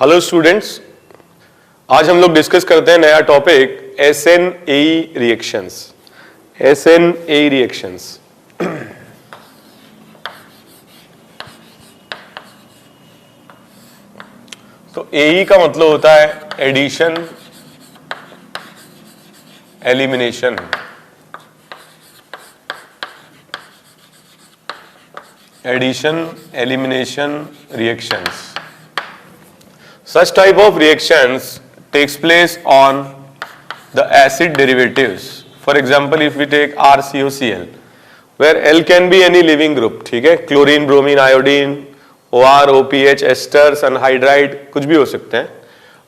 Hello students, आज हम लोग डिस्कस करते हैं नया topic SN-AE reactions. SN-AE reactions तो AE का मतलब होता है addition elimination. Addition elimination reactions. Such type of reactions takes place on the acid derivatives. For example, if we take RCOCl, where L can be any living group, ठीक है, chlorine, bromine, iodine, OR, OPH, asters, anhydride, कुछ भी हो सकते हैं।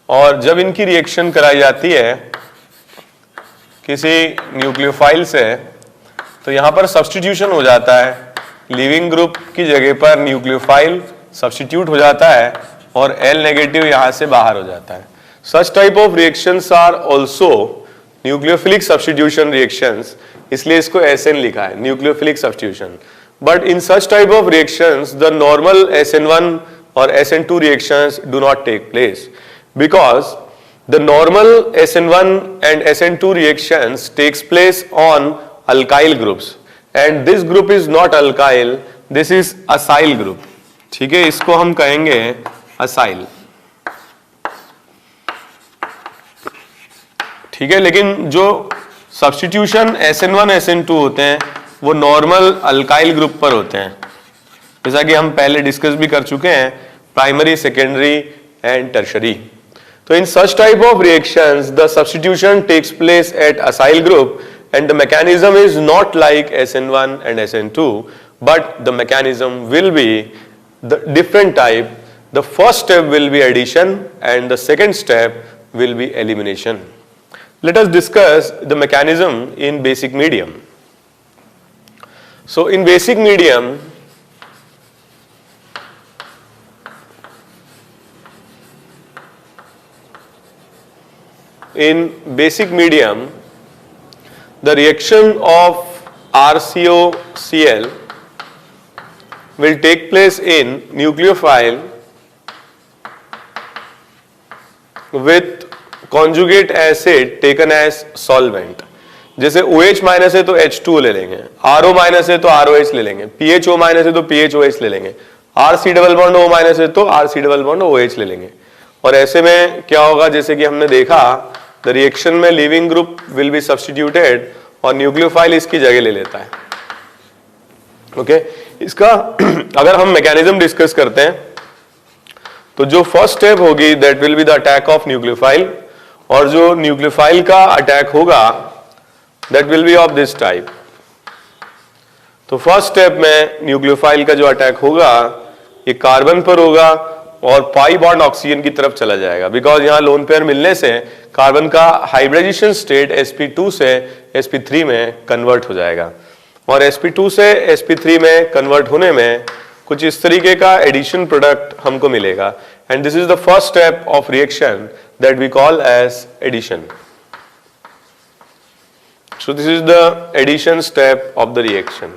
और जब इनकी रिएक्शन कराई जाती है किसी न्यूक्लियोफाइल से, तो यहाँ पर सब्स्टिट्यूशन हो जाता है। लिविंग ग्रुप की जगह पर न्यूक्लियोफाइल सब्स्टिट्यूट हो जाता है और L नेगेटिव यहां से बाहर हो जाता है। Such type of reactions are also nucleophilic substitution reactions, इसलिए इसको SN लिखा है, nucleophilic substitution. But in such type of reactions, the normal SN1 or SN2 reactions do not take place because the normal SN1 and SN2 reactions takes place on alkyl groups, and this group is not alkyl, this is acyl group. ठीक है, इसको हम कहेंगे acyl. ठीक है, लेकिन जो substitution SN1 SN2 होते हैं वो नॉर्मल अल्काइल ग्रुप पर होते हैं, जैसा कि हम पहले डिस्कस भी कर चुके हैं, प्राइमरी, सेकेंडरी एंड टर्शरी। तो in such type of reactions the substitution takes place at acyl group and the mechanism is not like SN1 and SN2, but the mechanism will be the different type. The first step will be addition and the second step will be elimination. Let us discuss the mechanism in basic medium. So in basic medium, the reaction of RCOCl will take place in nucleophile with conjugate acid taken as solvent. जैसे OH minus है तो H2O ले लेंगे, RO minus है तो ROH ले लेंगे, PHO minus है तो PHOH ले लेंगे, RC double bond O minus है तो RC डबल बॉन्ड OH ले लेंगे। और ऐसे में क्या होगा, जैसे कि हमने देखा, द रिएक्शन में leaving group will be substituted और न्यूक्लियोफाइल इसकी जगह ले लेता है। ओके, इसका अगर हम मैकेनिज्म डिस्कस करते हैं तो जो फर्स्ट स्टेप होगी that will be the attack of nucleophile, और जो न्यूक्लियोफाइल का अटैक होगा that will be of this type. तो फर्स्ट स्टेप में न्यूक्लियोफाइल का जो अटैक होगा ये कार्बन पर होगा और पाई बॉन्ड ऑक्सीजन की तरफ चला जाएगा, बिकॉज यहां लोन पेयर मिलने से कार्बन का हाइब्रिडाइजेशन स्टेट sp2 से sp3 में कन्वर्ट हो जाएगा, और sp2 से sp3 में कन्वर्ट होने में कुछ इस तरीके का एडिशन प्रोडक्ट हमको मिलेगा, and this is the first step of reaction that we call as addition. So this is the addition step of the reaction.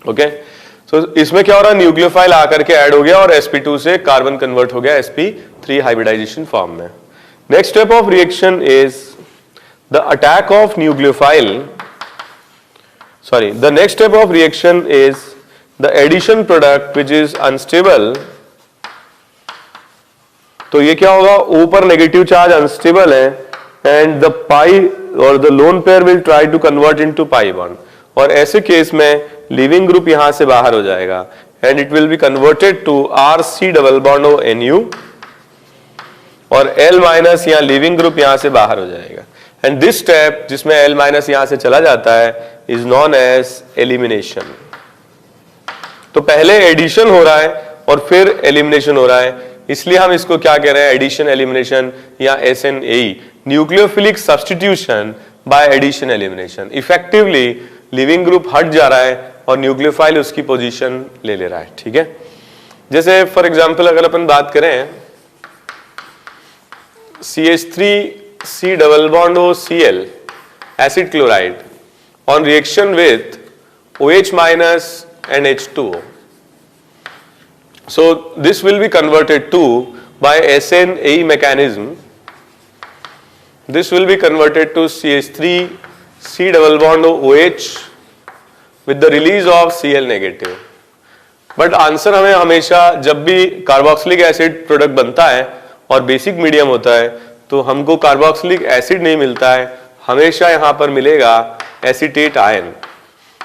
Okay, so इसमें क्या हो रहा है, न्यूक्लियोफाइल आकर के ऐड हो गया और sp2 से कार्बन कन्वर्ट हो गया sp3 हाइब्रिडाइजेशन फॉर्म में. Next step of reaction is the attack of nucleophile. The next step of reaction is the addition product which is unstable. तो ये क्या होगा, O पर नेगेटिव चार्ज अनस्टेबल है and the pi or the lone pair will try to convert into pi bond, और ऐसे case में leaving group यहां से बाहर हो जाएगा and it will be converted to RC double bond O NU, और L माइनस यहाँ लिविंग ग्रुप यहां से बाहर हो जाएगा, and this step जिसमें L माइनस यहां से चला जाता है is known as elimination. तो पहले एडिशन हो रहा है और फिर एलिमिनेशन हो रहा है, इसलिए हम इसको क्या कह रहे हैं, एडिशन एलिमिनेशन या SN-AE, nucleophilic substitution by addition elimination. Effectively leaving group हट जा रहा है और न्यूक्लियोफाइल उसकी पोजीशन ले ले रहा है. ठीक है, जैसे फॉर एग्जांपल अगर अपन बात करें CH3C double bond O Cl acid chloride on reaction with OH minus and H2O. So this will be converted to by SN-AE mechanism, this will be converted to CH3 C double bond OH with the release of Cl negative. But answer हमें हमेशा जब भी carboxylic acid product बनता है और basic medium होता है तो हमको कार्बोक्सिलिक एसिड नहीं मिलता है, हमेशा यहाँ पर मिलेगा acetate ion,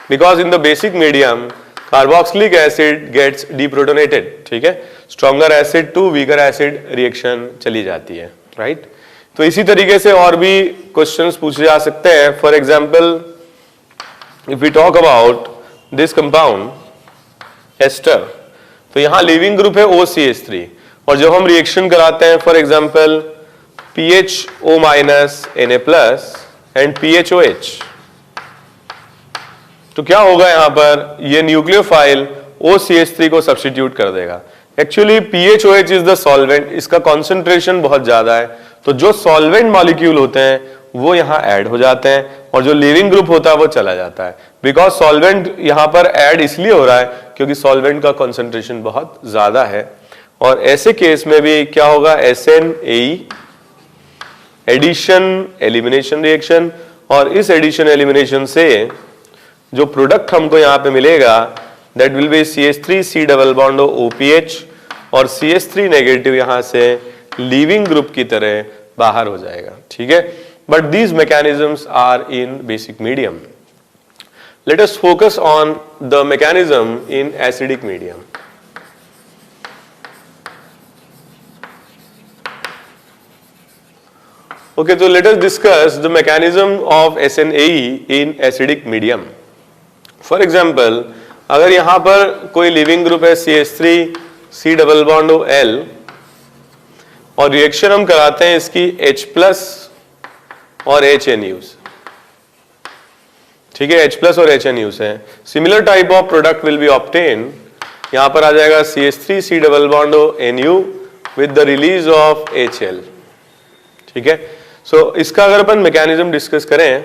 because in the basic medium carboxylic acid gets deprotonated. ठीक है, stronger acid to weaker acid reaction चली जाती है. राइट, तो इसी तरीके से और भी क्वेश्चंस पूछे जा सकते हैं. For example if we talk about this compound ester, तो यहां लिविंग ग्रुप है OCH3 और जब हम रिएक्शन कराते हैं for example PHO minus Na+ and PHOH, तो क्या होगा यहां पर, ये न्यूक्लियोफाइल OCH3 को सब्स्टिट्यूट कर देगा. Actually PHOH is the solvent, इसका कॉन्सेंट्रेशन बहुत ज्यादा है, तो जो सॉल्वेंट मॉलिक्यूल होते हैं वो यहां ऐड हो जाते हैं और जो लिविंग ग्रुप होता है वो चला जाता है. बिकॉज सॉल्वेंट यहां पर ऐड इसलिए हो रहा है क्योंकि सॉल्वेंट का कॉन्सेंट्रेशन बहुत ज्यादा है. और ऐसे केस में भी क्या होगा, SN-AE एडिशन एलिमिनेशन रिएक्शन, और इस एडिशन एलिमिनेशन से जो प्रोडक्ट हमको यहां पे मिलेगा that will be CH3 C double bond OPH और CH3 नेगेटिव यहां से लीविंग ग्रुप की तरह बाहर हो जाएगा. ठीक है, but these mechanisms are in basic medium. Let us focus on the mechanism in acidic medium. Okay, so let us discuss the mechanism of SN-AE in acidic medium. For example, अगर यहाँ पर कोई लिविंग ग्रुप है CH3 C double bond L और reaction हम कराते हैं इसकी H+ और HNUs. ठीक है, H+ और HNUs है. Similar type of product will B obtain. यहाँ पर आ जाएगा CH3 C double bond NU with the release of HL. ठीक है, सो इसका अगर अपन मैकेनिज्म डिस्कस करें,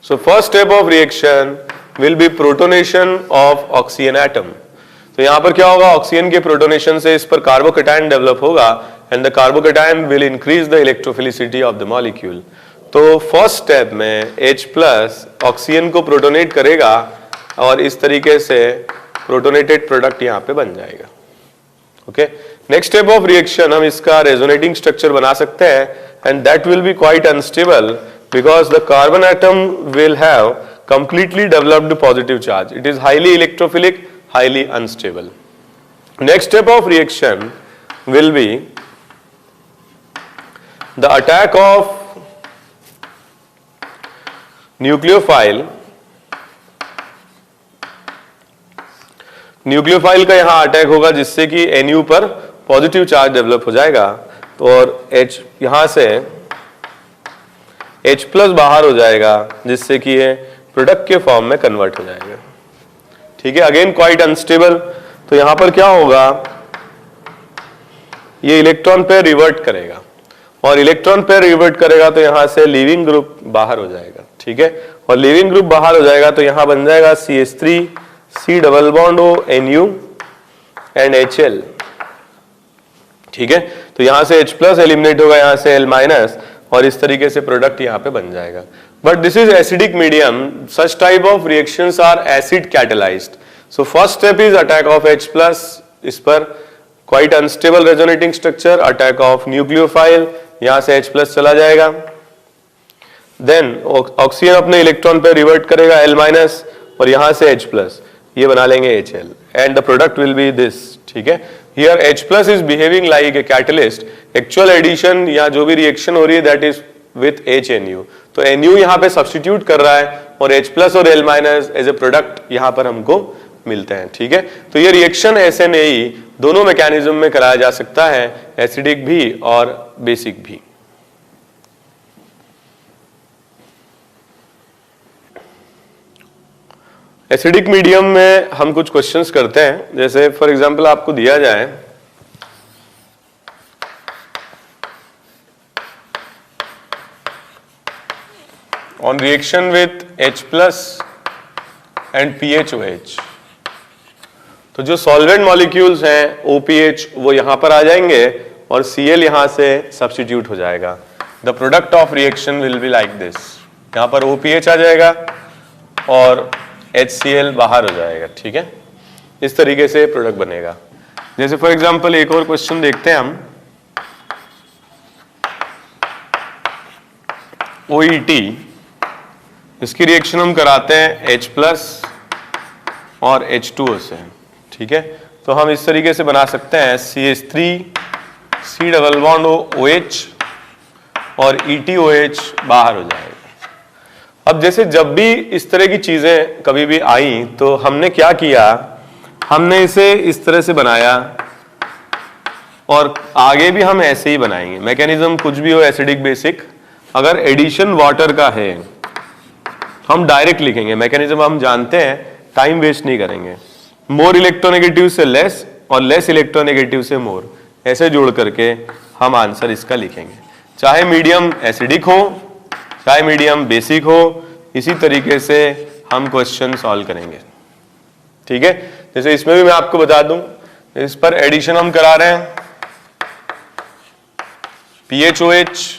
सो first step of reaction will B protonation of oxygen atom. तो यहां पर क्या होगा, ऑक्सीजन के प्रोटोनेशन से इस पर कार्बोकैटायन डेवलप होगा and the carbocation will increase the electrophilicity of the molecule. तो फर्स्ट स्टेप में H+ ऑक्सीजन को प्रोटोनेट करेगा और इस तरीके से प्रोटोनेटेड प्रोडक्ट यहां पे बन जाएगा. Okay, next step of reaction हम इसका रेजोनेटिंग स्ट्रक्चर बना सकते हैं and that will be quite unstable because the carbon atom will have completely developed positive charge. It is highly electrophilic, highly unstable. Next step of reaction will be the attack of nucleophile. Nucleophile का यहां attack होगा जिससे कि NU पर positive charge develop हो जाएगा. तो और H यहां से H+ बाहर हो जाएगा जिससे कि ये प्रोडक्ट के फॉर्म में कन्वर्ट हो जाएगा. ठीक है, अगेन क्वाइट अनस्टेबल. तो यहां पर क्या होगा, ये इलेक्ट्रॉन पेयर रिवर्ट करेगा और इलेक्ट्रॉन पेयर रिवर्ट करेगा तो यहां से लिविंग ग्रुप बाहर हो जाएगा. ठीक है, और लिविंग ग्रुप बाहर हो जाएगा तो यहां बन जाएगा CH3 C double bond NU and HL. ठीक है, तो यहां से H+ एलिमिनेट होगा, यहां से L- और इस तरीके से प्रोडक्ट यहां पे बन जाएगा. But this is acidic medium. Such type of reactions are acid catalysed. So first step is attack of H+, इस पर quite unstable resonating structure, attack of nucleophile, यहां से H+ चला जाएगा. देन ऑक्सीजन अपने इलेक्ट्रॉन पे रिवर्ट करेगा L- और यहां से H+, ये बना लेंगे HL and the product will be this. ठीक है, here H+ is behaving like a catalyst. Actual addition या जो भी रिएक्शन हो रही है दैट इज विथ HNU. तो NU यहां पे सब्स्टिट्यूट कर रहा है और H+ और L- एज ए प्रोडक्ट यहां पर हमको मिलते हैं. ठीक है, तो ये रिएक्शन SN-AE दोनों मैकेनिज्म में कराया जा सकता है, एसिडिक भी और बेसिक भी. एसिडिक मीडियम में हम कुछ क्वेश्चंस करते हैं. जैसे फॉर एग्जांपल आपको दिया जाए on reaction with H+ and PHOH. तो जो सॉल्वेंट मॉलिक्यूल्स हैं OPH वो यहां पर आ जाएंगे और Cl यहां से सब्स्टिट्यूट हो जाएगा। The product of reaction will be like this, यहां पर OPH आ जाएगा और HCl बाहर हो जाएगा। ठीक है, इस तरीके से प्रोडक्ट बनेगा। जैसे फॉर एग्जांपल एक और क्वेश्चन देखते हैं हम, OET, इसकी रिएक्शन हम कराते हैं H+ और H2O से। ठीक है, तो हम इस तरीके से बना सकते हैं CH3 C double bond OH और ETOH बाहर हो जाएगा। अब जैसे जब भी इस तरह की चीजें कभी भी आई तो हमने क्या किया, हमने इसे इस तरह से बनाया और आगे भी हम ऐसे ही बनाएंगे। मैकेनिज्म कुछ भी हो, एसिडिक बेसिक, अगर एडिशन वाटर का है हम डायरेक्ट लिखेंगे। मैकेनिज्म हम जानते हैं, टाइम वेस्ट नहीं करेंगे। मोर इलेक्ट्रोनेगेटिव से लेस और लेस इलेक्ट्रोनेगेटिव से मोर, ऐसे जोड़ करके हम आंसर इसका लिखेंगे। चाहे मीडियम एसिडिक हो, चाहे मीडियम बेसिक हो, इसी तरीके से हम क्वेश्चन सॉल्व करेंगे। ठीक है, जैसे इसमें भी मैं आपको बता दूं, इस पर एडिशन हम करा रहे हैं PHOH,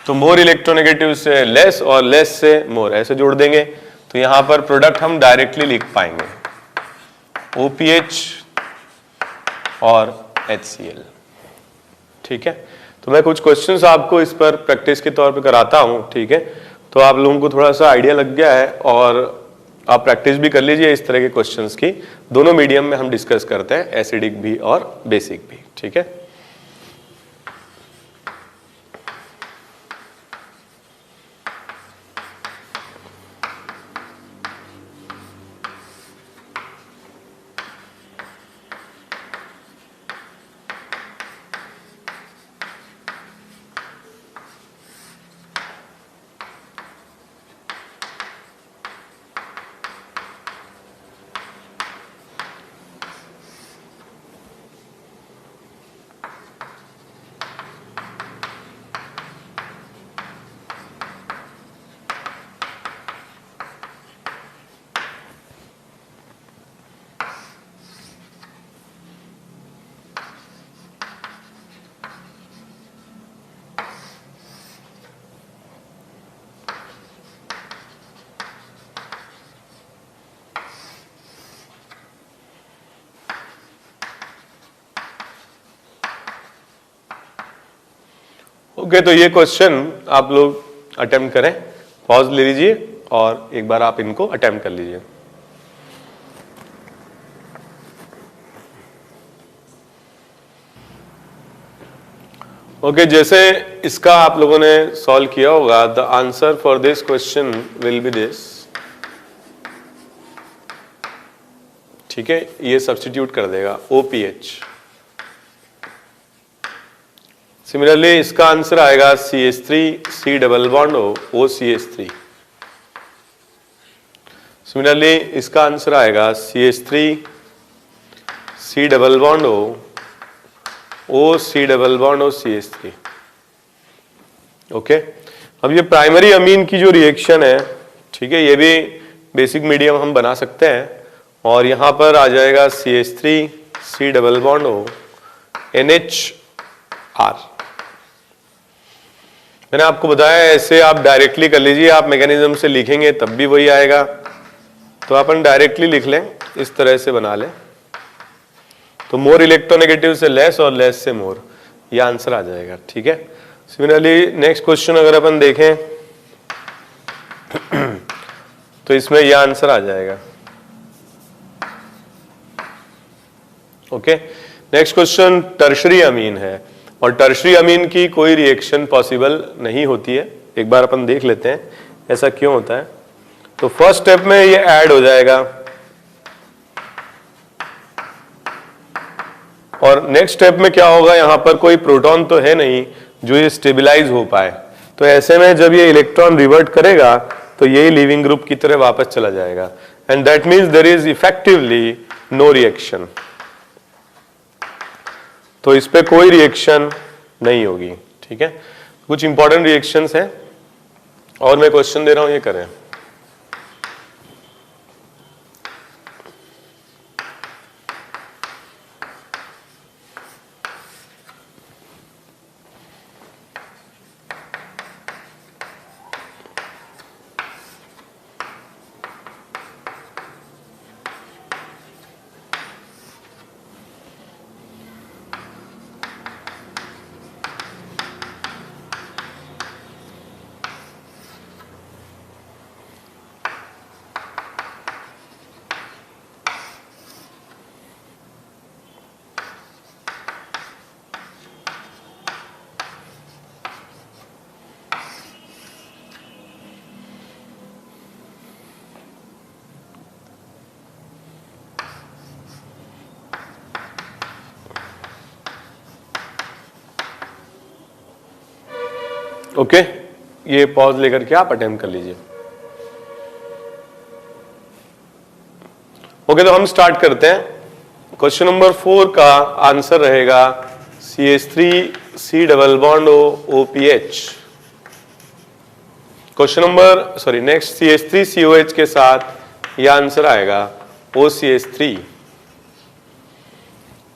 तो मोर इलेक्ट्रोनेगेटिव से लेस और लेस से मोर, ऐसे जोड़ देंगे तो यहां पर प्रोडक्ट हम डायरेक्टली लिख पाएंगे OPH और HCl। ठीक है, तो मैं कुछ क्वेश्चंस आपको इस पर प्रैक्टिस के तौर पे कराता हूं। ठीक है, तो आप लोगों को थोड़ा सा आइडिया लग गया है और आप प्रैक्टिस भी कर लीजिए इस तरह के क्वेश्चंस की। दोनों मीडियम में हम डिस्कस करते हैं, एसिडिक भी और बेसिक भी। ठीक है, ओके, तो ये क्वेश्चन आप लोग अटेम्प्ट करें, पॉज ले लीजिए और एक बार आप इनको अटेम्प्ट कर लीजिए। ओके, जैसे इसका आप लोगों ने सॉल्व किया होगा, the answer for this question will be this. ठीक है, ये सब्स्टिट्यूट कर देगा OPH। सिमिलरली इसका आंसर आएगा CH3 C double bond OCH3। Similarly इसका आंसर आएगा CH3 C double bond OC double bond OCH3। Okay, अब ये प्राइमरी अमीन की जो रिएक्शन है, ठीक है, ये भी बेसिक मीडियम हम बना सकते हैं और यहां पर आ जाएगा CH3 C double bond NHR। मैंने आपको बताया ऐसे आप डायरेक्टली कर लीजिए, आप मैकेनिज्म से लिखेंगे तब भी वही आएगा, तो अपन डायरेक्टली लिख लें, इस तरह से बना लें, तो मोर इलेक्ट्रोनेगेटिव से लेस और लेस से मोर, ये आंसर आ जाएगा। ठीक है, सिमिलरली नेक्स्ट क्वेश्चन अगर अपन देखें तो इसमें यह आंसर आ जाएगा। ओके, नेक्स्ट क्वेश्चन टर्शरी अमीन है और टर्शरी अमीन की कोई रिएक्शन पॉसिबल नहीं होती है। एक बार अपन देख लेते हैं ऐसा क्यों होता है। तो फर्स्ट स्टेप में ये ऐड हो जाएगा और नेक्स्ट स्टेप में क्या होगा, यहां पर कोई प्रोटॉन तो है नहीं जो ये स्टेबलाइज हो पाए, तो ऐसे में जब ये इलेक्ट्रॉन रिवर्ट करेगा तो यही लीविंग ग्रुप की तरह वापस चला जाएगा and that means there is effectively no reaction. तो इस पे कोई रिएक्शन नहीं होगी। ठीक है, कुछ इंपॉर्टेंट रिएक्शंस हैं और मैं क्वेश्चन दे रहा हूं, ये करें। ओके, ये पॉज लेकर के आप अटेम्प्ट कर लीजिए। ओके, तो हम स्टार्ट करते हैं। क्वेश्चन नंबर 4 का आंसर रहेगा CH3 double bond OPH। Question number next CH3COH के साथ यह आंसर आएगा OCH3।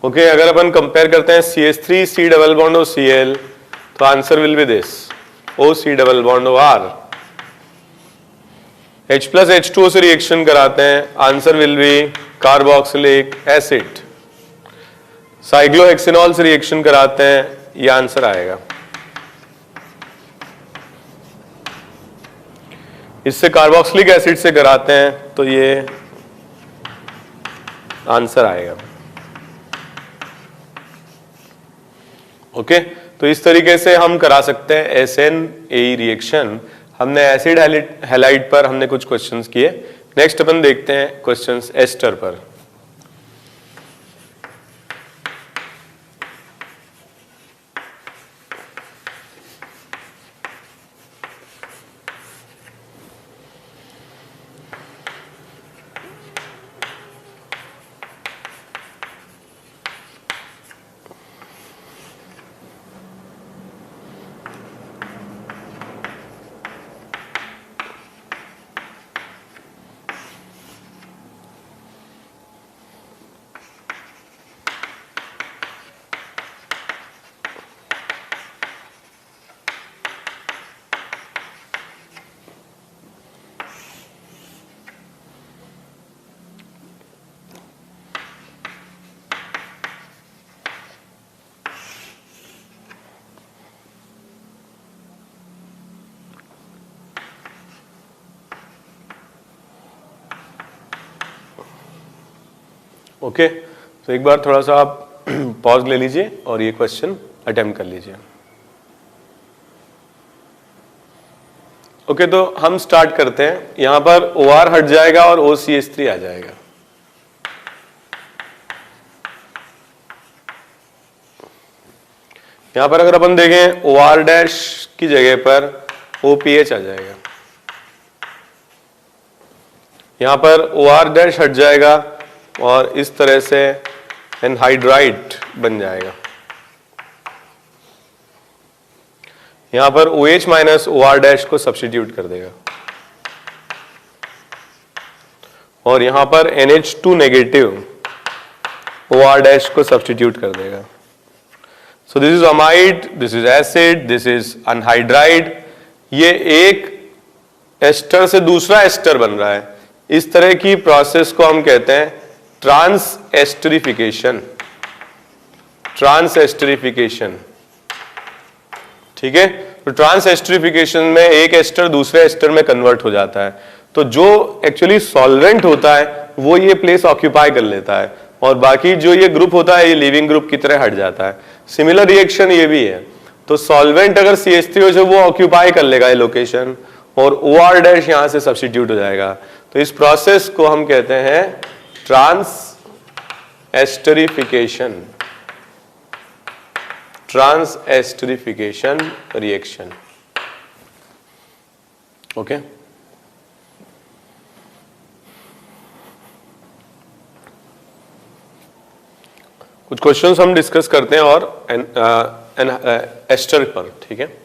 ओके, अगर अपन कंपेयर करते हैं CH3 डबल बॉन्ड OCl, तो answer will be this OC double bond OR। H plus H2O से रिएक्शन कराते हैं, answer will be carboxylic acid. Cyclohexanol से रिएक्शन कराते हैं, यह आंसर आएगा। इससे कार्बोक्सिलिक एसिड से कराते हैं तो ये आंसर आएगा। ओके, तो इस तरीके से हम करा सकते हैं SN-AE रिएक्शन। हमने एसिड हैलाइड पर हमने कुछ क्वेश्चंस किए। नेक्स्ट अपन देखते हैं क्वेश्चंस एस्टर पर। ओके, तो एक बार थोड़ा सा आप पॉज ले लीजिए और ये क्वेश्चन अटेम्प्ट कर लीजिए। ओके, तो हम स्टार्ट करते हैं। यहां पर OR हट जाएगा और OCH3 आ जाएगा। यहां पर अगर अपन देखें OR डैश की जगह पर OPH आ जाएगा। यहां पर OR डैश हट जाएगा और इस तरह से एनहाइड्राइड बन जाएगा। यहां पर OH माइनस OR डैश को सब्स्टिट्यूट कर देगा और यहां पर NH2 नेगेटिव OR डैश को सब्स्टिट्यूट कर देगा। सो this is amide, this is acid, this is anhydride. ये एक एस्टर से दूसरा एस्टर बन रहा है। इस तरह की प्रोसेस को हम कहते हैं ट्रांस एस्टरिफिकेशन। ट्रांस एस्टरिफिकेशन, ठीक है। तो ट्रांस एस्टरिफिकेशन में एक एस्टर दूसरे एस्टर में कन्वर्ट हो जाता है। तो जो एक्चुअली सॉल्वेंट होता है वो ये प्लेस ऑक्यूपाई कर लेता है और बाकी जो ये ग्रुप होता है ये लिविंग ग्रुप की तरह हट जाता है। सिमिलर रिएक्शन ये भी है। तो सॉल्वेंट अगर CH3 हो जो वो ऑक्यूपाई कर लेगा ये लोकेशन और OR डैश यहां से सब्स्टिट्यूट हो जाएगा। तो इस प्रोसेस को हम कहते हैं transesterification. Transesterification reaction. Okay, कुछ क्वेश्चंस हम डिस्कस करते हैं और एस्टर पर, ठीक है।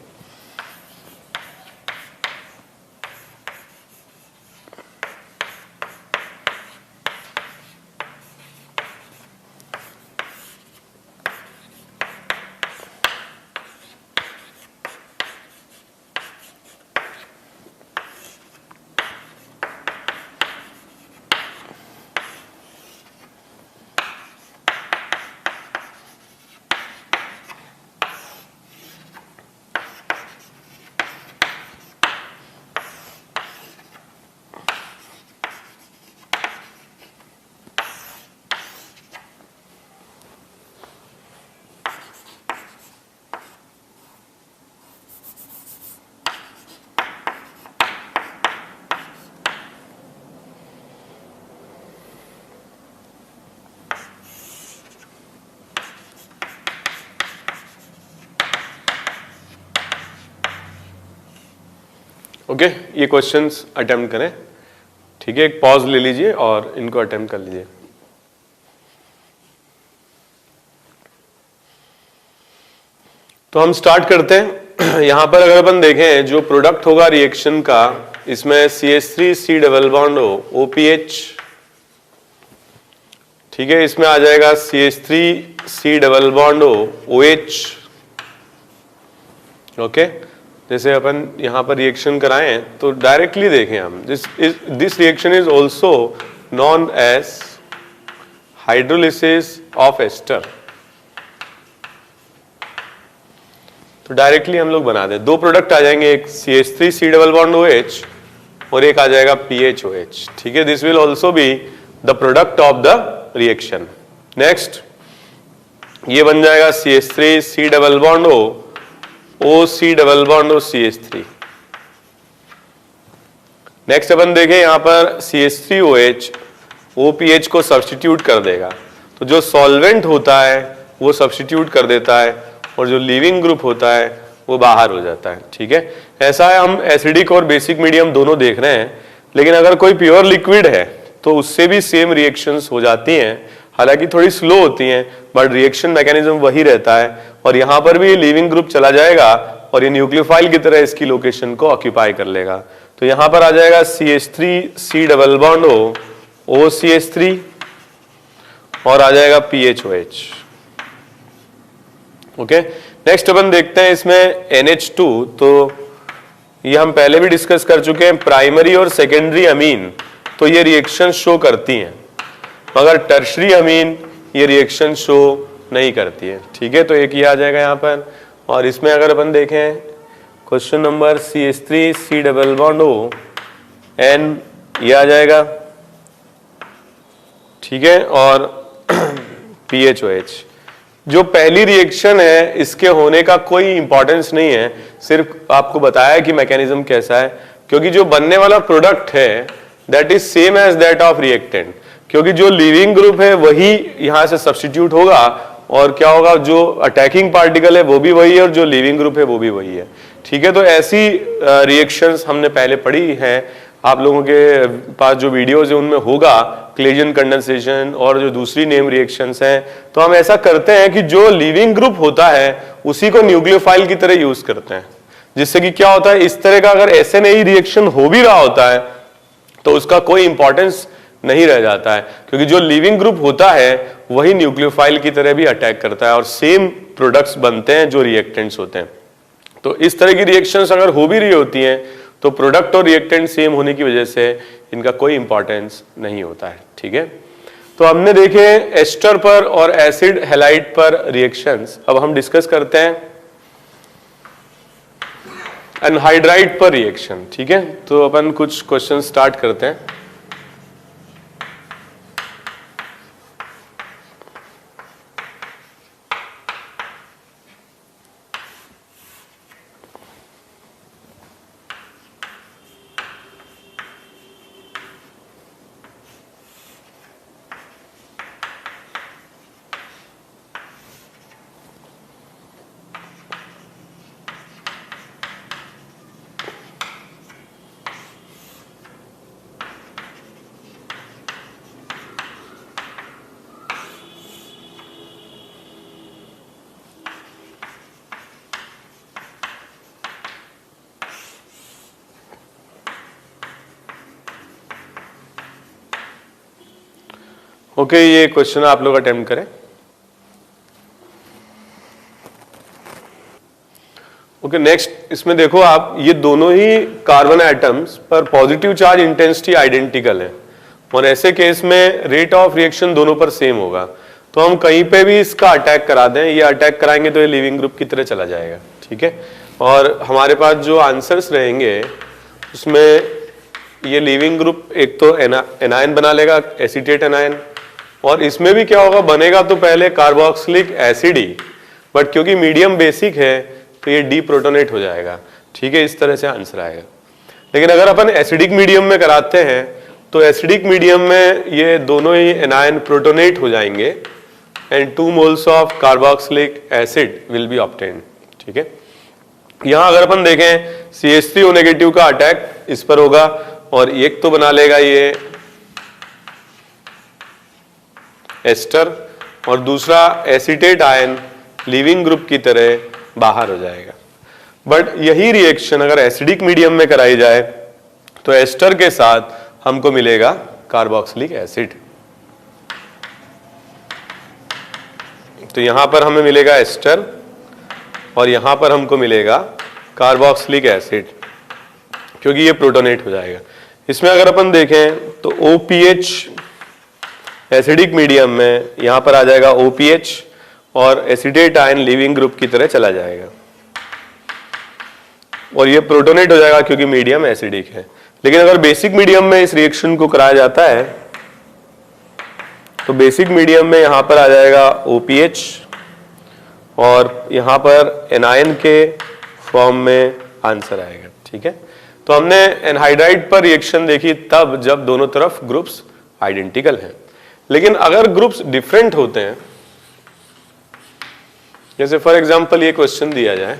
ओके, ये क्वेश्चंस अटेम्प्ट करें, ठीक है। एक पॉज ले लीजिए और इनको अटेम्प्ट कर लीजिए। तो हम स्टार्ट करते हैं। यहां पर अगर अपन देखें जो प्रोडक्ट होगा रिएक्शन का, इसमें CH3 C डबल बॉन्ड हो OPH, ठीक है। इसमें आ जाएगा CH3 C डबल बॉन्ड हो OH, ओके। जैसे अपन यहां पर रिएक्शन कराएं तो डायरेक्टली देखें हम, this reaction is also known as hydrolysis of ester. तो डायरेक्टली हम लोग बना दें, दो प्रोडक्ट आ जाएंगे, एक CH3 C double bond OH और एक आ जाएगा PHOH, ठीक है। This will also be the product of the reaction. Next ये बन जाएगा CH3 C double bond OC double bond CH3। Next अपन देखें यहां पर CH3OH OPH को सब्स्टिट्यूट कर देगा, तो जो सॉल्वेंट होता है वो सब्स्टिट्यूट कर देता है और जो लीविंग ग्रुप होता है वो बाहर हो जाता है, ठीक है। ऐसा है, हम एसिडिक और बेसिक मीडियम दोनों देख रहे हैं, लेकिन अगर कोई प्योर लिक्विड है तो उससे भी सेम रिएक्शंस हो जाती हैं, हालांकि थोड़ी स्लो होती हैं, बट रिएक्शन मैकेनिज्म वही रहता है। और यहां पर भी लीविंग ग्रुप चला जाएगा और ये न्यूक्लियोफाइल की तरह इसकी लोकेशन को ऑक्यूपाई कर लेगा। तो यहां पर आ जाएगा CH3 C double bond OCH3 और आ जाएगा PHOH, ओके। नेक्स्ट अपन देखते हैं इसमें NH2, तो ये हम पहले भी डिस्कस कर चुके हैं, प्राइमरी और सेकेंडरी अमीन तो ये रिएक्शन शो करती हैं, मगर टर्शरी अमीन ये रिएक्शन शो नहीं करती है, ठीक है। तो एक ये आ जाएगा यहाँ पर। और इसमें अगर अपन देखें question number CH3 C double bond N, ये आ जाएगा, ठीक है। और PHOH, जो पहली रिएक्शन है इसके होने का कोई इंपॉर्टेंस नहीं है, सिर्फ आपको बताया कि मैकेनिज्म कैसा है, क्योंकि जो बनने वाला प्रोडक्ट है that is same as that of reactant, क्योंकि जो लीविंग ग्रुप है वही यहां से सब्स्टिट्यूट होगा और क्या होगा, जो अटैकिंग पार्टिकल है वो भी वही है और जो लीविंग ग्रुप है वो भी वही है, ठीक है। तो ऐसी रिएक्शंस हमने पहले पढ़ी है, आप लोगों के पास जो वीडियोज है उनमें होगा, क्लेजन कंडेंसेशन और जो दूसरी नेम रिएक्शंस हैं। तो हम ऐसा करते हैं कि जो लीविंग ग्रुप होता है उसी को न्यूक्लियोफाइल की तरह यूज करते हैं, जिससे कि क्या होता है, इस तरह का अगर SNA रिएक्शन हो भी रहा होता है तो उसका कोई इंपॉर्टेंस नहीं रह जाता है, क्योंकि जो लीविंग ग्रुप होता है वही न्यूक्लियोफाइल की तरह भी अटैक करता है और सेम प्रोडक्ट्स बनते हैं जो रिएक्टेंट्स होते हैं। तो इस तरह की रिएक्शंस अगर हो भी रही होती हैं तो प्रोडक्ट और रिएक्टेंट सेम होने की वजह से इनका कोई इंपॉर्टेंस नहीं होता है, ठीक है। तो हमने देखे एस्टर पर और एसिड हैलाइड पर रिएक्शंस। अब हम डिस्कस करते हैं एनहाइड्राइड पर रिएक्शन, ठीक है। तो अपन कुछ क्वेश्चन स्टार्ट करते हैं। ओके, ये क्वेश्चन आप लोग अटेम्प्ट करें। ओके, नेक्स्ट इसमें देखो आप, ये दोनों ही कार्बन एटम्स पर पॉजिटिव चार्ज इंटेंसिटी आइडेंटिकल है और ऐसे केस में रेट ऑफ रिएक्शन दोनों पर सेम होगा। तो हम कहीं पे भी इसका अटैक करा दें, ये अटैक कराएंगे तो ये लिविंग ग्रुप की तरह चला जाएगा, ठीक है। और हमारे पास जो आंसर्स रहेंगे उसमें ये लिविंग ग्रुप एक तो एनायन बना लेगा, एसीटेट एनायन, और इसमें भी क्या होगा, बनेगा तो पहले कार्बोक्सिलिक एसिड ही, बट क्योंकि मीडियम बेसिक है तो ये डीप्रोटोनेट हो जाएगा, ठीक है। इस तरह से आंसर आएगा। लेकिन अगर अपन एसिडिक मीडियम में कराते हैं तो एसिडिक मीडियम में ये दोनों ही एनायन प्रोटोनेट हो जाएंगे and 2 moles of carboxylic acid will be obtained, ठीक है। यहां अगर अपन देखें CH3O नेगेटिव का अटैक इस पर होगा और एक तो बना लेगा ये एस्टर और दूसरा एसीटेट आयन लीविंग ग्रुप की तरह बाहर हो जाएगा। बट यही रिएक्शन अगर एसिडिक मीडियम में कराई जाए तो एस्टर के साथ हमको मिलेगा कार्बोक्सिलिक एसिड। तो यहां पर हमें मिलेगा एस्टर और यहां पर हमको मिलेगा कार्बोक्सिलिक एसिड, क्योंकि ये प्रोटोनेट हो जाएगा। इसमें अगर अपन देखें तो OPH एसिडिक मीडियम में यहां पर आ जाएगा OPH और एसिडेट आयन लीविंग ग्रुप की तरह चला जाएगा और ये प्रोटोनेट हो जाएगा क्योंकि मीडियम एसिडिक है। लेकिन अगर बेसिक मीडियम में इस रिएक्शन को कराया जाता है तो बेसिक मीडियम में यहां पर आ जाएगा OPH और यहां पर एनायन के फॉर्म में आंसर आएगा। ठीक है, तो हमने एनहाइड्राइड पर रिएक्शन देखी तब जब दोनों तरफ ग्रुप्स आइडेंटिकल हैं। लेकिन अगर ग्रुप्स डिफरेंट होते हैं, जैसे फॉर एग्जांपल ये क्वेश्चन दिया जाए,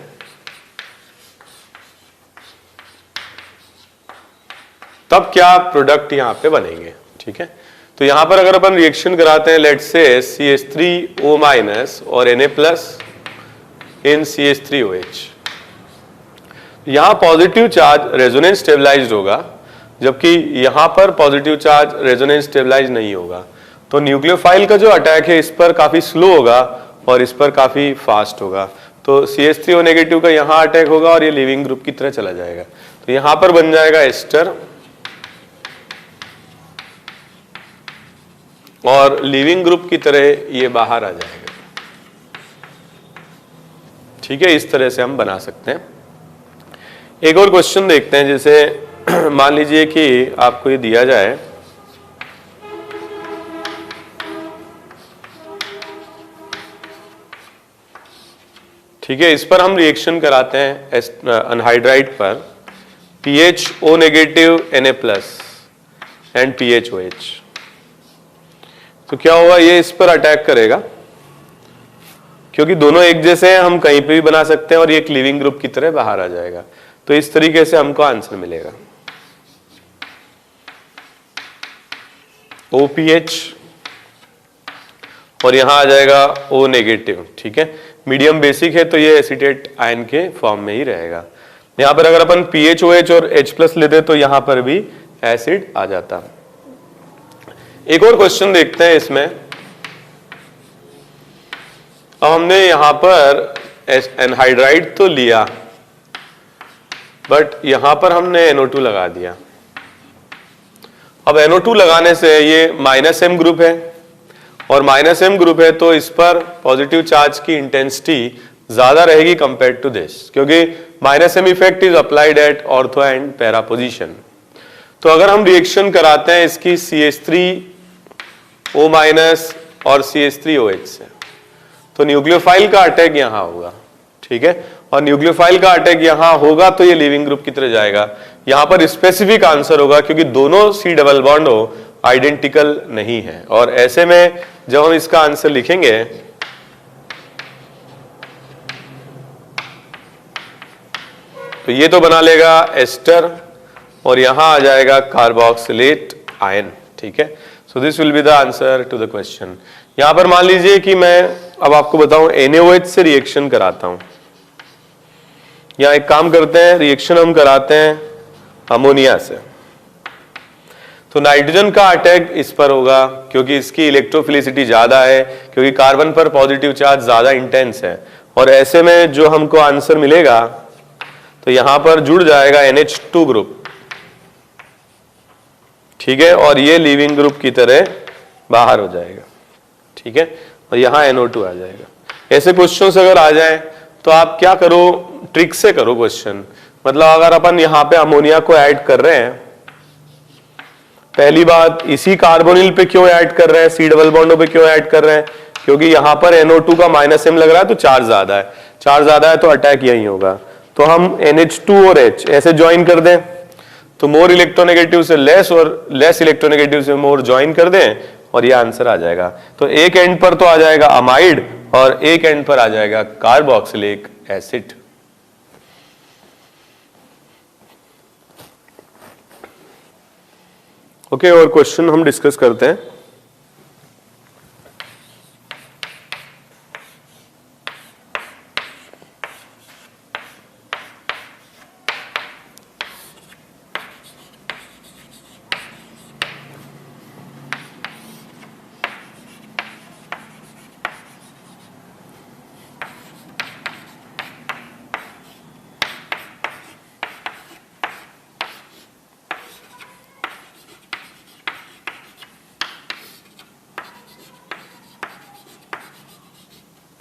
तब क्या प्रोडक्ट यहां पे बनेंगे। ठीक है, तो यहां पर अगर अपन रिएक्शन कराते हैं लेट्स से CH3O- और Na+ इन CH3OH, यहां पॉजिटिव चार्ज रेजोनेंस स्टेबलाइज्ड होगा जबकि यहां पर पॉजिटिव चार्ज रेजोनेंस स्टेबलाइज नहीं होगा। तो न्यूक्लियोफाइल का जो अटैक है इस पर काफी स्लो होगा और इस पर काफी फास्ट होगा। तो CH3O नेगेटिव का यहां अटैक होगा और ये लिविंग ग्रुप की तरह चला जाएगा। तो यहां पर बन जाएगा एस्टर और लिविंग ग्रुप की तरह ये बाहर आ जाएगा। ठीक है, इस तरह से हम बना सकते हैं। एक और क्वेश्चन देखते हैं, जैसे मान लीजिए कि आपको ये दिया जाए ठीक है, इस पर हम रिएक्शन कराते हैं अनहाइड्राइड पर PHO negative Na+ and PHOH। तो क्या होगा, ये इस पर अटैक करेगा क्योंकि दोनों एक जैसे हैं, हम कहीं पे भी बना सकते हैं और ये एक लिविंग ग्रुप की तरह बाहर आ जाएगा। तो इस तरीके से हमको आंसर मिलेगा OPH और यहां आ जाएगा O नेगेटिव। ठीक है, मीडियम बेसिक है तो ये एसीटेट आयन के फॉर्म में ही रहेगा। यहां पर अगर अपन PHOH और H+ लेते तो यहां पर भी एसिड आ जाता। एक और क्वेश्चन देखते हैं इसमें। अब हमने यहां पर एनहाइड्राइड तो लिया बट यहां पर हमने NO2 लगा दिया। अब NO2 लगाने से ये -M ग्रुप है और -M ग्रुप है तो इस पर पॉजिटिव चार्ज की इंटेंसिटी ज्यादा रहेगी कंपेयर टू दिस, क्योंकि -M effect is applied at ortho and para position. तो अगर हम रिएक्शन कराते हैं इसकी CH3O- और CH3OH से तो न्यूक्लियोफाइल का अटैक यहां होगा। ठीक है, और न्यूक्लियोफाइल का अटैक यहां होगा तो ये लिविंग ग्रुप की तरह जाएगा। यहां पर स्पेसिफिक आंसर होगा क्योंकि दोनों C डबल बॉन्ड हो आइडेंटिकल नहीं है। और ऐसे में जब हम इसका आंसर लिखेंगे तो ये तो बना लेगा एस्टर और यहां आ जाएगा कार्बोक्सिलेट आयन। ठीक है, so this will be the answer to the question. यहां पर मान लीजिए कि मैं अब आपको बताऊं NaOH से रिएक्शन कराता हूं। यहां एक काम करते हैं, रिएक्शन हम कराते हैं अमोनिया से। तो नाइट्रोजन का अटैक इस पर होगा क्योंकि इसकी इलेक्ट्रोफिलिसिटी ज्यादा है, क्योंकि कार्बन पर पॉजिटिव चार्ज ज्यादा इंटेंस है। और ऐसे में जो हमको आंसर मिलेगा तो यहां पर जुड़ जाएगा NH2 ग्रुप। ठीक है, और ये लिविंग ग्रुप की तरह बाहर हो जाएगा। ठीक है, और यहां NO2 आ जाएगा। ऐसे क्वेश्चन अगर आ जाए तो आप क्या करो, ट्रिक से करो क्वेश्चन। मतलब अगर अपन यहां पे अमोनिया को ऐड कर रहे हैं, पहली बात इसी कार्बोनिल पे क्यों ऐड कर रहे हैं, C डबल बॉन्डों पे क्यों ऐड कर रहे हैं, क्योंकि यहां पर NO2 का -M लग रहा है तो चार्ज ज्यादा है। चार्ज ज्यादा है तो अटैक यही होगा। तो हम NH2 और H ऐसे ज्वाइन कर दें तो मोर इलेक्ट्रोनेगेटिव से लेस और लेस इलेक्ट्रोनेगेटिव से मोर ज्वाइन कर दें और ये आंसर आ जाएगा। तो एक एंड पर तो आ जाएगा अमाइड और एक एंड पर आ जाएगा कार्बोक्सिलिक एसिड। ओके, और क्वेश्चन हम डिस्कस करते हैं।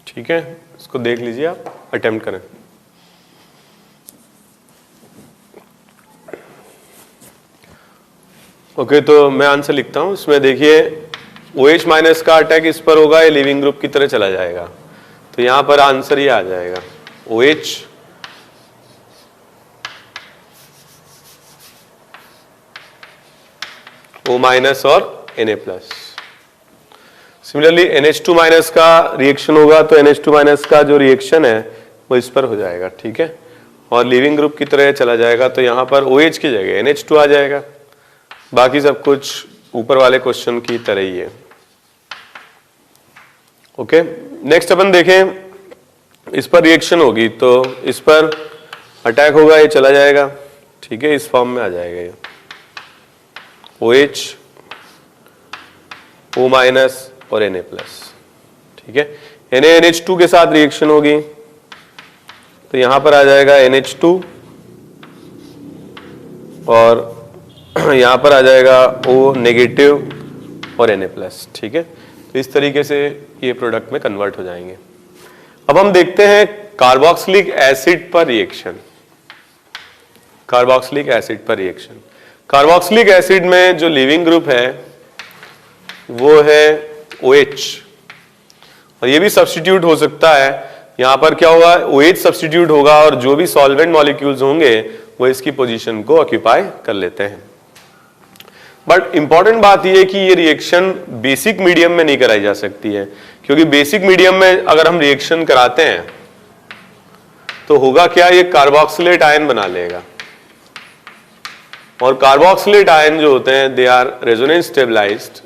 ठीक है, इसको देख लीजिए, आप अटेम्प्ट करें। ओके, तो मैं आंसर लिखता हूं। इसमें देखिए OH माइनस का अटैक इस पर होगा, ये लिविंग ग्रुप की तरह चला जाएगा, तो यहां पर आंसर ये आ जाएगा OH O माइनस और Na plus. Similarly NH2 minus का रिएक्शन होगा तो NH2 माइनस का जो रिएक्शन है वो इस पर हो जाएगा, ठीक है, और लिविंग ग्रुप की तरह चला जाएगा, तो यहां पर OH की जगह NH2 आ जाएगा। बाकी सब कुछ ऊपर वाले क्वेश्चन की तरह ही है। ओके, नेक्स्ट अपन देखें, इस पर रिएक्शन होगी तो इस पर अटैक होगा, ये चला जाएगा, ठीक है, इस फॉर्म में आ जाएगा ये OH O माइनस और Na प्लस, ठीक है। NaNH2 के साथ रिएक्शन होगी तो यहां पर आ जाएगा NH2 और यहां पर आ जाएगा O नेगेटिव और Na प्लस, ठीक है। तो इस तरीके से ये प्रोडक्ट में कन्वर्ट हो जाएंगे। अब हम देखते हैं कार्बोक्सिलिक एसिड पर रिएक्शन। कार्बोक्सिलिक एसिड पर रिएक्शन, कार्बोक्सिलिक एसिड में जो लिविंग ग्रुप है वो है OH, और ये भी सब्स्टिट्यूट हो सकता है। यहां पर क्या होगा, OH सब्स्टिट्यूट होगा और जो भी सॉल्वेंट मॉलिक्यूल्स होंगे वो इसकी पोजीशन को ऑक्यूपाई कर लेते हैं। बट इंपॉर्टेंट बात यह है कि ये रिएक्शन बेसिक मीडियम में नहीं कराई जा सकती है, क्योंकि बेसिक मीडियम में अगर हम रिएक्शन कराते हैं तो होगा क्या, ये कार्बोक्सिलेट आयन बना लेगा, और कार्बोक्सिलेट आयन जो होते हैं दे आर रेजोनेंस स्टेबलाइज्ड,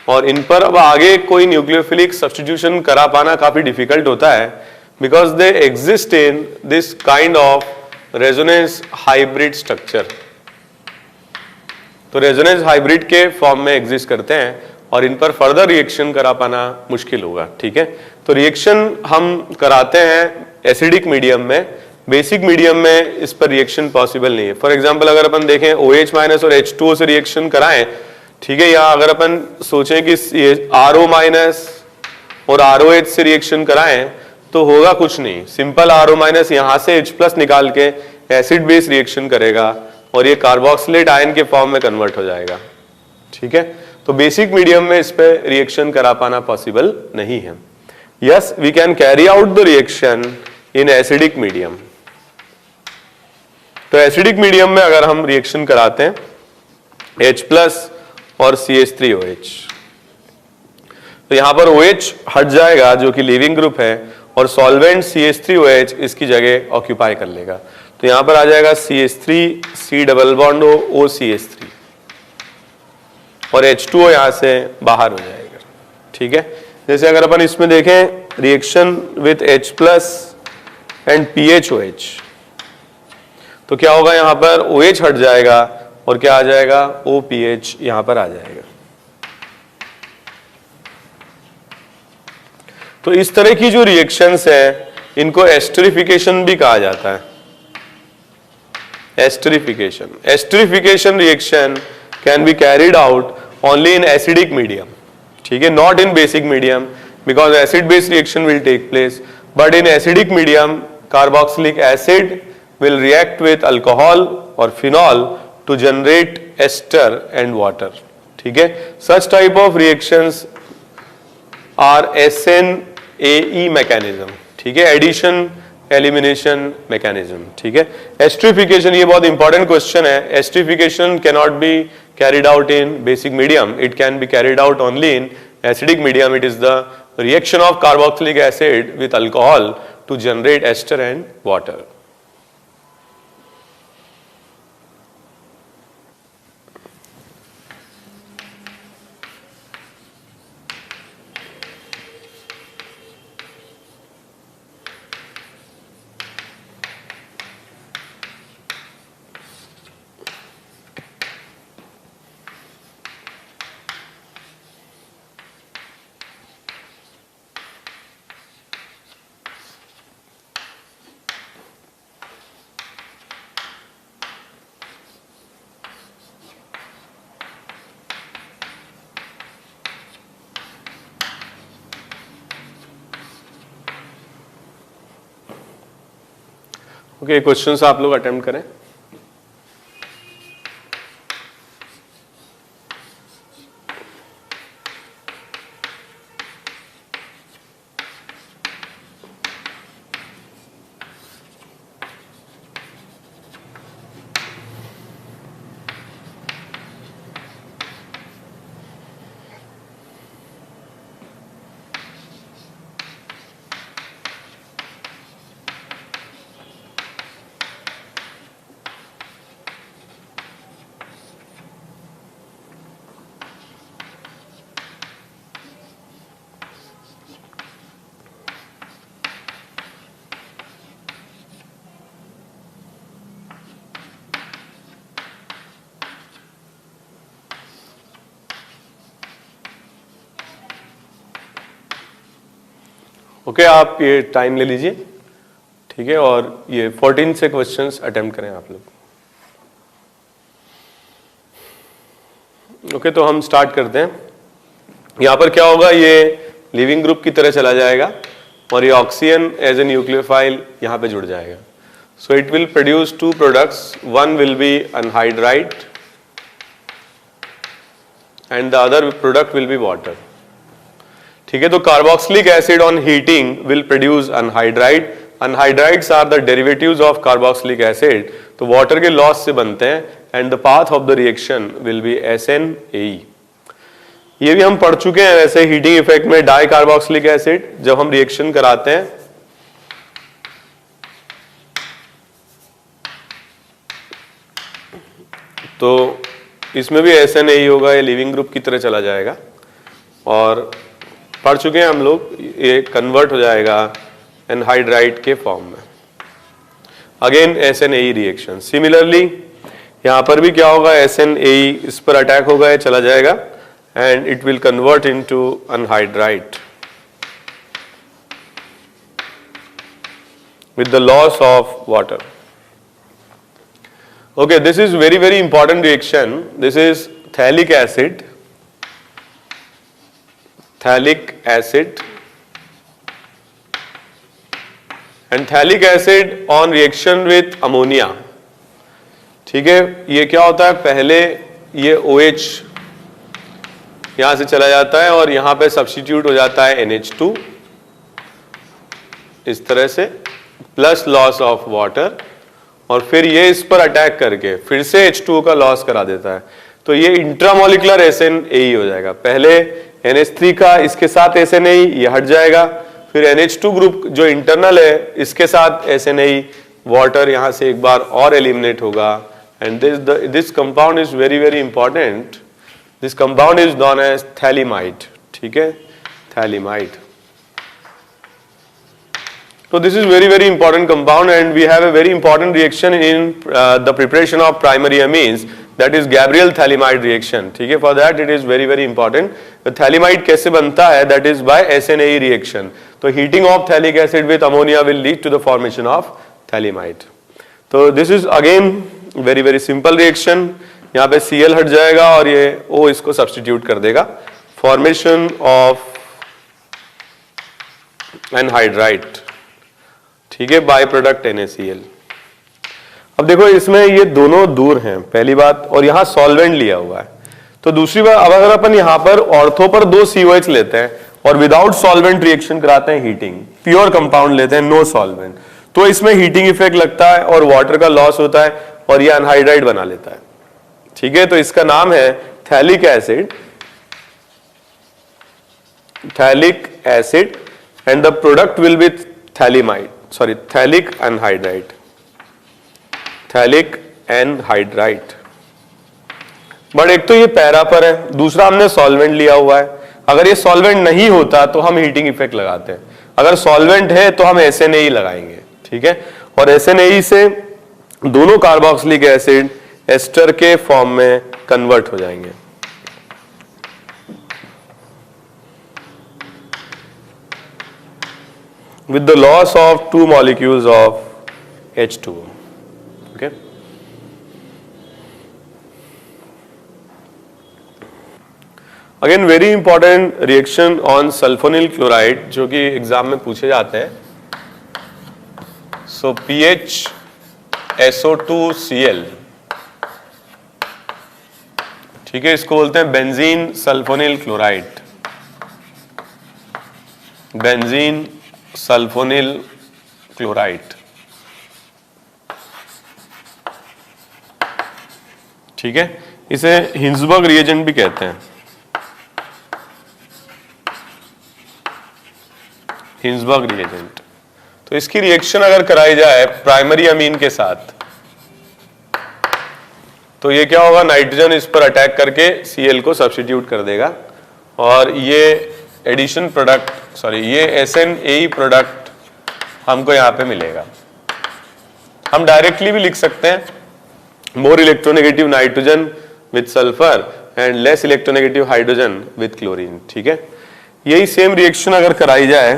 और इन पर अब आगे कोई न्यूक्लियोफिलिक सब्स्टिट्यूशन करा पाना काफी डिफिकल्ट होता है, because they exist in this kind of resonance hybrid structure. तो रेजोनेंस हाइब्रिड के फॉर्म में एग्जिस्ट करते हैं और इन पर फर्दर रिएक्शन करा पाना मुश्किल होगा, ठीक है। तो रिएक्शन हम कराते हैं एसिडिक मीडियम में, बेसिक मीडियम में इस पर रिएक्शन पॉसिबल नहीं है। फॉर एग्जांपल अगर अपन देखें OH माइनस और H2O से रिएक्शन कराएं, ठीक है, या अगर अपन सोचें कि RO माइनस और ROH से रिएक्शन कराएं तो होगा कुछ नहीं, सिंपल RO माइनस यहां से H प्लस निकाल के एसिड बेस रिएक्शन करेगा और ये कार्बोक्सिलेट आयन के फॉर्म में कन्वर्ट हो जाएगा, ठीक है। तो बेसिक मीडियम में इस पे रिएक्शन करा पाना पॉसिबल नहीं है। Yes, we can carry out the reaction in acidic medium. तो एसिडिक मीडियम में अगर हम रिएक्शन कराते हैं H प्लस और CH3OH, तो यहां पर OH हट जाएगा जो कि लिविंग ग्रुप है, और सॉल्वेंट CH3OH इसकी जगह ऑक्यूपाई कर लेगा। तो यहां पर आ जाएगा CH3 C double bond OCH3 और H2O यहां से बाहर हो जाएगा, ठीक है। जैसे अगर अपन इसमें देखें reaction with H plus and PHOH, तो क्या होगा, यहां पर OH हट जाएगा और क्या आ जाएगा, OPH यहां पर आ जाएगा। तो इस तरह की जो रिएक्शंस है इनको एस्टरिफिकेशन भी कहा जाता है। Esterification reaction can be carried out only in acidic medium, ठीक है, not in basic medium, because acid base reaction will take place, but in acidic medium carboxylic acid will react with alcohol or phenol to generate ester and water, ठीक है। such type of reactions are SN-AE mechanism, ठीक है, addition elimination mechanism, ठीक है। esterification ये बहुत important question है। esterification cannot be carried out in basic medium, it can be carried out only in acidic medium. It is the reaction of carboxylic acid with alcohol to generate ester and water. Okay, questions आप लोग attempt करें। Okay, आप ये time ले लीजिए, ठीक है, और ये 14 से क्वेश्चंस अटेम्प्ट करें आप लोग। ओके, तो हम स्टार्ट करते हैं। यहाँ पर क्या होगा, ये लिविंग ग्रुप की तरह चला जाएगा और ये ऑक्सीजन एज ए न्यूक्लियोफाइल यहाँ पे जुड़ जाएगा। So it will produce two products, one will be anhydride and the other product will be water. ठीक है, तो carboxylic acid on heating will produce anhydride. Anhydrides are the derivatives of carboxylic acid, तो water के loss से बनते हैं and the path of the reaction will be SnAe। ये भी हम पढ़ चुके हैं वैसे हीटिंग इफेक्ट में, डाई कार्बोक्सिलिक एसिड जब हम रिएक्शन कराते हैं तो इसमें भी SnAe होगा, ये लिविंग ग्रुप की तरह चला जाएगा और पढ़ चुके हैं हम लोग, ये कन्वर्ट हो जाएगा एनहाइड्राइड के फॉर्म में। Again SnAe reaction. सिमिलरली यहां पर भी क्या होगा, SnAe इस पर अटैक होगा, ये चला जाएगा and it will convert into anhydride with the loss of water. Okay, this is very very important reaction. This is phthalic acid, thalic acid and thalic acid on reaction with ammonia। ठीक है, ये क्या होता है, पहले ये OH यहां से चला जाता है और यहां पे सब्स्टिट्यूट हो जाता है NH2 इस तरह से, प्लस लॉस ऑफ वाटर, और फिर ये इस पर अटैक करके फिर से H2O का लॉस करा देता है। तो ये इंट्रामोलिकुलर SnAe हो जाएगा। पहले NH3 का इसके साथ SnAe, ये हट जाएगा, फिर NH2 ग्रुप जो इंटरनल है इसके साथ SnAe, वाटर यहां से एक बार और एलिमिनेट होगा and this compound is very very important. This compound is known as phthalimide. ठीक है, phthalimide. So this is very very important compound and we have a very important reaction in the preparation of primary amines, that is Gabriel thalimide reaction। ठीक है, for that it is very very important। तो thaliamide कैसे बनता है, that is by SnAe reaction। तो heating of thalic acid with ammonia will lead to the formation of thaliamide। तो this is again very very simple reaction। यहाँ पे Cl हट जाएगा और ये O इसको substitute कर देगा, formation of anhydride। ठीक है, बाय प्रोडक्ट NaCl। अब देखो इसमें ये दोनों दूर हैं, पहली बात, और यहां सॉल्वेंट लिया हुआ है। तो दूसरी बात, अब अगर अपन यहां पर ऑर्थो पर 2 COH लेते हैं और विदाउट सॉल्वेंट रिएक्शन कराते हैं, हीटिंग प्योर कंपाउंड लेते हैं, नो सॉल्वेंट, तो इसमें हीटिंग इफेक्ट लगता है और वाटर का लॉस होता है और ये अनहाइड्राइड बना लेता है। ठीक है, तो इसका नाम है phthalic acid, phthalic acid and the product will B phthalimide, sorry phthalic anhydride, phthalic anhydride. But एक तो ये पैरा पर है, दूसरा हमने सॉल्वेंट लिया हुआ है। अगर ये सॉल्वेंट नहीं होता तो हम हीटिंग इफेक्ट लगाते हैं, अगर सॉल्वेंट है तो हम SnAe लगाएंगे। ठीक है, और SnAe से दोनों कार्बोक्सिलिक एसिड एस्टर के फॉर्म में कन्वर्ट हो जाएंगे। with the loss of 2 molecules of H2O। okay, again very important reaction on sulfonyl chloride जो कि एग्जाम में पूछे जाते हैं। so pH SO2Cl, ठीक है, इसको बोलते हैं benzene sulphonyl chloride, benzene sulphonyl chloride, ठीक है, इसे हिंसबर्ग रिएजेंट भी कहते हैं, हिंसबर्ग रिएजेंट। तो इसकी रिएक्शन अगर कराई जाए प्राइमरी अमीन के साथ तो ये क्या होगा, नाइट्रोजन इस पर अटैक करके Cl को सब्स्टिट्यूट कर देगा और ये एडिशन प्रोडक्ट, सॉरी ये SNAE प्रोडक्ट हमको यहाँ पे मिलेगा। हम डायरेक्टली भी लिख सकते हैं more electronegative nitrogen with sulphur and less electronegative hydrogen with chlorine, ठीक है। यही सेम रिएक्शन अगर कराई जाए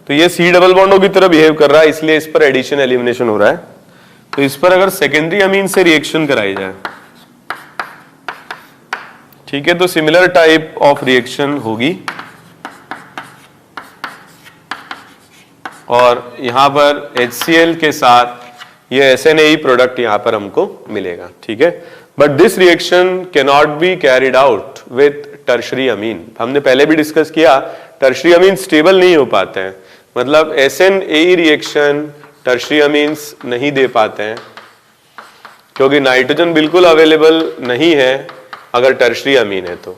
तो ये C डबल बॉन्डों की तरह बिहेव कर रहा है, इसलिए इस पर एडिशन एलिमिनेशन हो रहा है। तो इस पर अगर सेकेंडरी अमीन से रिएक्शन कराई जाए, ठीक है, तो सिमिलर टाइप ऑफ रिएक्शन होगी और यहां पर HCl के साथ ये SNAE प्रोडक्ट यहां पर हमको मिलेगा, ठीक है। But this reaction can not be carried out with tertiary अमीन। हमने पहले भी डिस्कस किया, टर्शरी अमीन स्टेबल नहीं हो पाते हैं, मतलब SNAE रिएक्शन टर्शरी अमीन्स नहीं दे पाते हैं क्योंकि नाइट्रोजन बिल्कुल अवेलेबल नहीं है अगर टर्शरी अमीन है तो,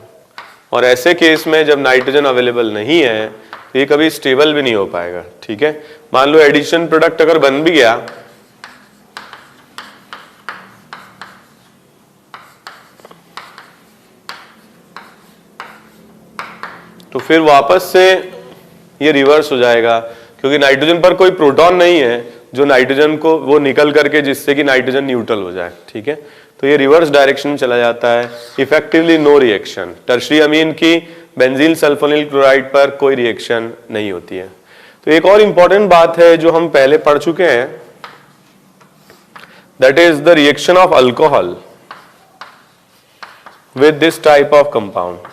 और ऐसे केस में जब नाइट्रोजन अवेलेबल नहीं है तो ये कभी स्टेबल भी नहीं हो पाएगा, ठीक है। मान लो एडिशन प्रोडक्ट अगर बन भी गया तो फिर वापस से ये रिवर्स हो जाएगा क्योंकि नाइट्रोजन पर कोई प्रोटॉन नहीं है जो नाइट्रोजन को वो निकल करके जिससे कि नाइट्रोजन न्यूट्रल हो जाए, ठीक है। तो ये रिवर्स डायरेक्शन में चला जाता है, effectively no reaction. Tertiary amine की बेंजीन सल्फोनिल क्लोराइड पर कोई रिएक्शन नहीं होती है। तो एक और इंपॉर्टेंट बात है जो हम पहले पढ़ चुके हैं, that is the reaction of alcohol with this type of compound.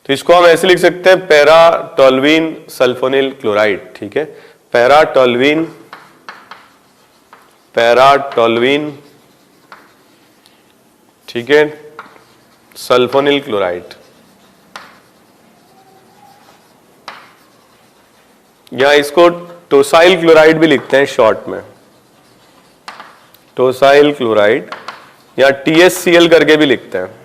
तो इसको हम ऐसे लिख सकते हैं पैराटोल्यूइन सल्फोनिल क्लोराइड, ठीक है, पैराटोल्यूइन ठीक है, सल्फोनिल क्लोराइड, या इसको टोसाइल क्लोराइड भी लिखते हैं शॉर्ट में, टोसाइल क्लोराइड या TSCl करके भी लिखते हैं।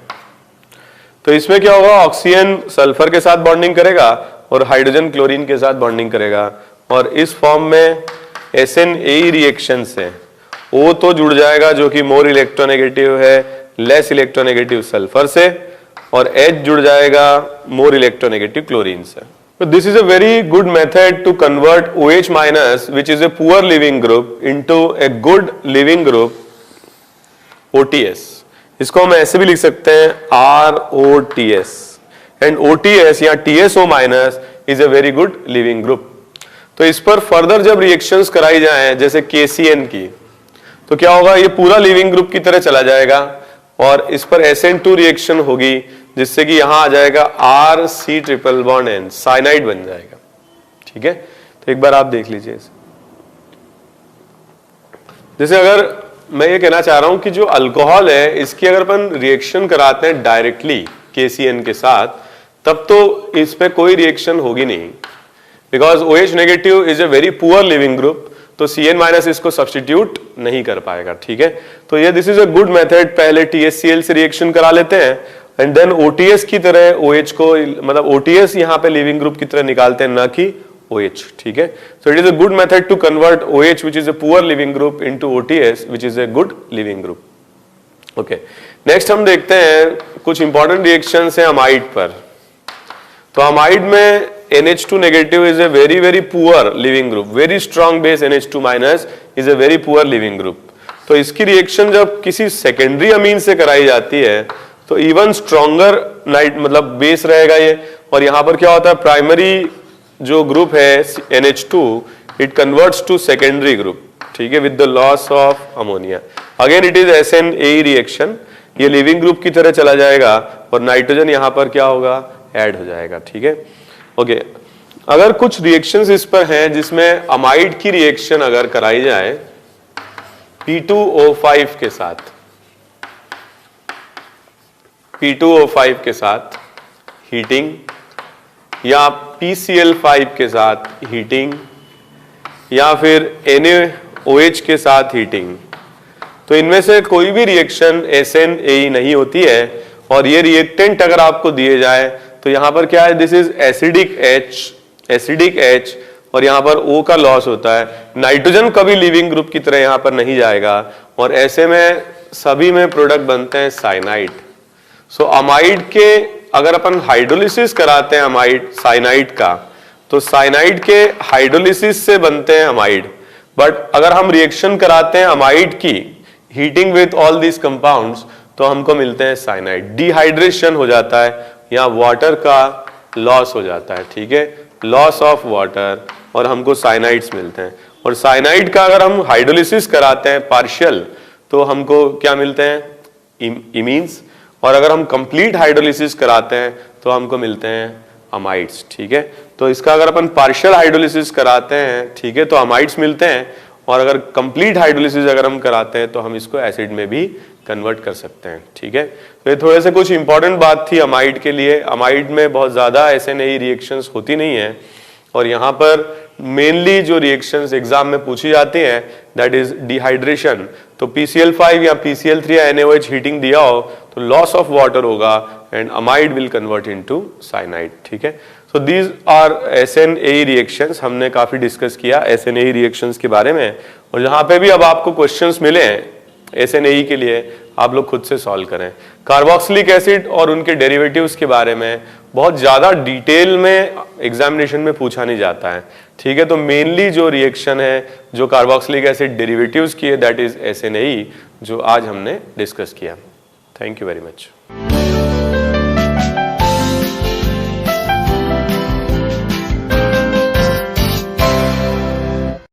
तो इसमें क्या होगा, ऑक्सीजन सल्फर के साथ बॉन्डिंग करेगा और हाइड्रोजन क्लोरीन के साथ बॉन्डिंग करेगा और इस फॉर्म में SNAE रिएक्शन से O तो जुड़ जाएगा जो कि मोर इलेक्ट्रोनेगेटिव है लेस इलेक्ट्रोनेगेटिव सल्फर से, और H जुड़ जाएगा मोर इलेक्ट्रोनेगेटिव क्लोरीन से। So this is a very good method to convert OH minus, which is a poor leaving group, into a good leaving group, OTS. इसको हम ऐसे भी लिख सकते हैं ROTS, and OTS या TSO minus is a very good leaving group. तो इस पर फर्दर जब रिएक्शंस कराई जाएं जैसे KCN की, तो क्या होगा, ये पूरा लिविंग ग्रुप की तरह चला जाएगा और इस पर SN2 रिएक्शन होगी जिससे कि यहां आ जाएगा RC triple bond N, cyanide बन जाएगा, ठीक है। तो एक बार आप देख लीजिए इसे। जैसे अगर मैं ये कहना चाह रहा हूं कि जो अल्कोहल है इसकी अगर अपन रिएक्शन कराते हैं डायरेक्टली KCN के साथ तब तो इस पे कोई रिएक्शन होगी नहीं, because OH negative is a very poor leaving group, तो Cn माइनस इसको सब्सटीट्यूट नहीं कर पाएगा, ठीक है। तो ये this is a good method, पहले TSCl से रिएक्शन करा लेते हैं एंड देन OTS की तरह OH को, मतलब OTS यहाँ पे लिविंग ग्रुप की तरह निकालते हैं, ना कि OH, ठीक है। So it is a good method to convert OH which is a poor leaving group into OTS which is a good leaving group. Okay, next हम देखते हैं कुछ इंपॉर्टेंट रिएक्शंस हैं अमाइड पर। तो अमाइड में NH2 negative is a very very poor living group, very strong base NH2 minus is a very poor living group. तो इसकी रिएक्शन जब किसी सेकेंडरी अमीन से कराई जाती है तो इवन स्ट्रॉन्गर नाइट मतलब बेस रहेगा ये, और यहाँ पर क्या होता है, प्राइमरी जो ग्रुप है NH2 it converts to secondary group, ठीक है, with the loss of ammonia. Again it is SNAE reaction, ये लिविंग ग्रुप की तरह चला जाएगा और नाइट्रोजन यहां पर क्या होगा, ऐड हो जाएगा, ठीक है। ओके, अगर कुछ रिएक्शंस इस पर हैं जिसमें अमाइड की रिएक्शन अगर कराई जाए P2O5 के साथ, P2O5 के साथ हीटिंग या PCl5 के साथ हीटिंग या फिर NaOH के साथ हीटिंग, तो इनमें से कोई भी रिएक्शन SNAE नहीं होती है। और ये रिएक्टेंट अगर आपको दिए जाए तो यहां पर क्या है, दिस इज एसिडिक H और यहां पर O का लॉस होता है। नाइट्रोजन कभी लिविंग ग्रुप की तरह यहां पर नहीं जाएगा और ऐसे में सभी में प्रोडक्ट बनते हैं साइनाइड। सो अमाइड के अगर अपन हाइड्रोलिसिस कराते हैं अमाइड साइनाइड का, तो साइनाइड के हाइड्रोलिसिस से बनते हैं अमाइड। बट अगर हम रिएक्शन कराते हैं अमाइड की heating with all these compounds तो हमको मिलते हैं साइनाइड। डिहाइड्रेशन हो जाता है या वाटर का लॉस हो जाता है, ठीक है, लॉस ऑफ वाटर, और हमको साइनाइड्स मिलते हैं। और साइनाइड का अगर हम हाइड्रोलिसिस कराते हैं पार्शियल तो हमको क्या मिलते हैं, इमीन्स, और अगर हम कंप्लीट हाइड्रोलिसिस कराते हैं तो हमको मिलते हैं अमाइड्स, ठीक है। तो इसका अगर अपन पार्शियल हाइड्रोलिसिस कराते हैं, ठीक है, तो अमाइड्स मिलते हैं, और अगर कंप्लीट हाइड्रोलिसिस अगर हम कराते हैं तो हम इसको एसिड में भी कन्वर्ट कर सकते हैं, ठीक है। तो ये थोड़े से कुछ इंपॉर्टेंट बात थी अमाइड के लिए। अमाइड में बहुत ज़्यादा SNAE रिएक्शंस होती नहीं है और यहाँ पर मेनली जो रिएक्शंस एग्जाम में पूछी जाती हैं दैट इज डिहाइड्रेशन। तो PCl5 या PCl3 या NaOH हीटिंग दिया हो तो लॉस ऑफ वाटर होगा and amide will convert into cyanide, ठीक है। So these are SNAE reactions. हमने काफ़ी डिस्कस किया SNAE रिएक्शंस के बारे में, और जहाँ पे भी अब आपको क्वेश्चंस मिले हैं SNAE के लिए आप लोग खुद से सॉल्व करें। कार्बोक्सिलिक एसिड और उनके डेरिवेटिव्स के बारे में बहुत ज़्यादा डिटेल में एग्जामिनेशन में पूछा नहीं जाता है, ठीक है। तो मेनली जो रिएक्शन है जो कार्बोक्सिलिक एसिड डेरिवेटिव्स की है दैट इज SNAE, जो आज हमने डिस्कस किया। Thank you very much.